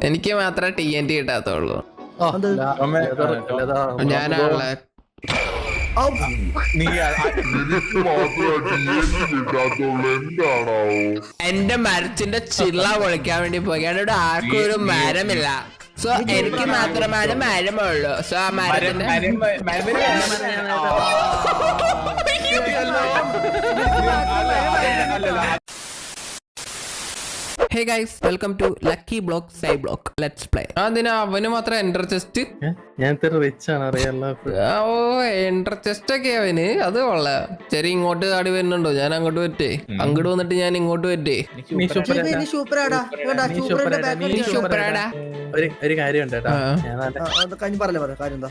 എനിക്ക് മാത്രമേ TNT കിട്ടാത്തുള്ളൂ. ഞാനാണല്ലേ എന്റെ മരത്തിന്റെ ചില്ല പൊളിക്കാൻ വേണ്ടി പോയി. ഇവിടെ ആർക്കും ഒരു മരമില്ല. സോ എനിക്ക് മാത്രമാണ് മരമുള്ളൂ. സോ ആ മരത്തിന്റെ hey guys, welcome to lucky block sky block. Let's play. അതിന് അവന് മാത്രം എൻഡർ ചെസ്റ്റ്. ഞാൻ റിച്ച് ആണ് അറിയാലോ. ഓ എൻഡർ ചെസ്റ്റ് ഒക്കെ അവന്. അത് കൊള്ളാം. ശരി, ഇങ്ങോട്ട് ആടി വരുന്നുണ്ടോ? ഞാൻ അങ്ങോട്ട് പറ്റേ. അങ്ങോട്ട് വന്നിട്ട് ഞാൻ ഇങ്ങോട്ട് പറ്റേ. ഒരു കാര്യം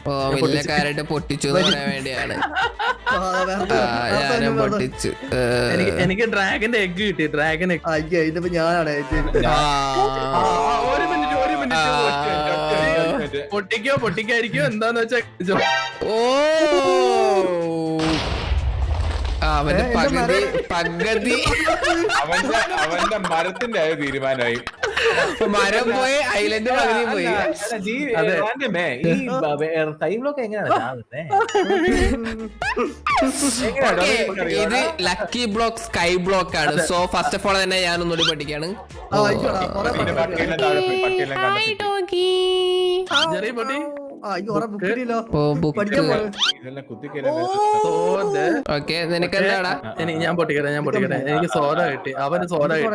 ഓ വലിയ കാര്യമായിട്ട് പൊട്ടിച്ചു പറയാൻ വേണ്ടിയാണ്. ഞാനും പൊട്ടിച്ചു. എനിക്ക് ഡ്രാഗന്റെ എഗ് കിട്ടി. ഡ്രാഗൻ എഗ് ഞാനാണ്. പൊട്ടിക്കായിരിക്കും എന്താന്ന് വെച്ചാ. ഓ അവന്റെ പകുതി അവന്റെ മരത്തിന്റെ തീരുമാനമായി. മരം പോയി, ഐലൻഡ് പകുതി പോയി. ഇത് ലക്കി ബ്ലോക്ക് സ്കൈ ബ്ലോക്ക് ആണ്. സോ ഫസ്റ്റ് ഓഫ് ഓൾ തന്നെ ഞാൻ ഒന്നുകൂടി പഠിക്കാണ്. ഓക്കെ, നിനക്ക് എന്താടാ? ഞാൻ പൊട്ടിക്കട്ടെ. എനിക്ക് സോഡ കിട്ടി. അവന് സോഡ കിട്ടി.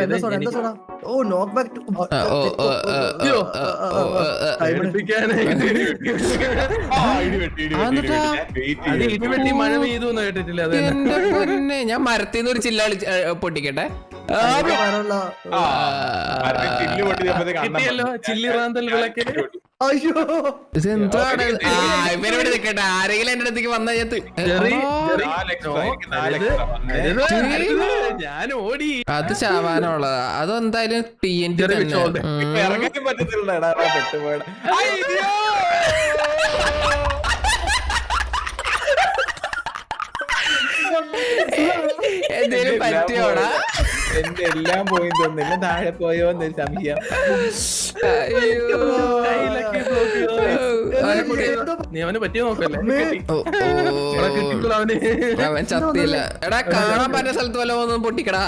മഴ പെയ്തു കേട്ടിട്ടില്ല. ഞാൻ മരത്തിന്ന് ഒരു ചില്ല പൊട്ടിക്കട്ടെ. കിട്ടിയല്ലോ ചില്ലി റാന്തൽ വിളക്ക്. ഇതെന്താണ്? ഇവരോട് നിക്കട്ടെ. ആരെങ്കിലും എന്റെ അടുത്തേക്ക് വന്ന ഞാൻ ഓടി. അത് ചാവാനുള്ളതാ. അതെന്തായാലും TNT തന്നെ. എന്തേലും പറ്റിയോടാ? എന്റെ എല്ലാം പോയി തോന്നുന്നു. താഴെ പോയോ എന്നൊരു സംശയം. നീ അവന് പറ്റിയ നോക്കല്ലേ. അവൻ ചത്തില്ല. എടാ, കാണാൻ പറ്റുന്ന സ്ഥലത്ത് വല്ല ഒന്നും പൊട്ടിക്കടാ.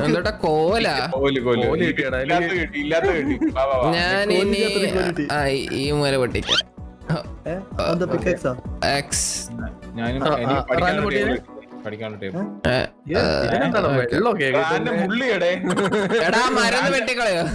എന്താ കോല? ഞാൻ ഇനി ഈ മൂല പൊട്ടിക്കാം. എടാ, മരം വെട്ടിക്കളയോ?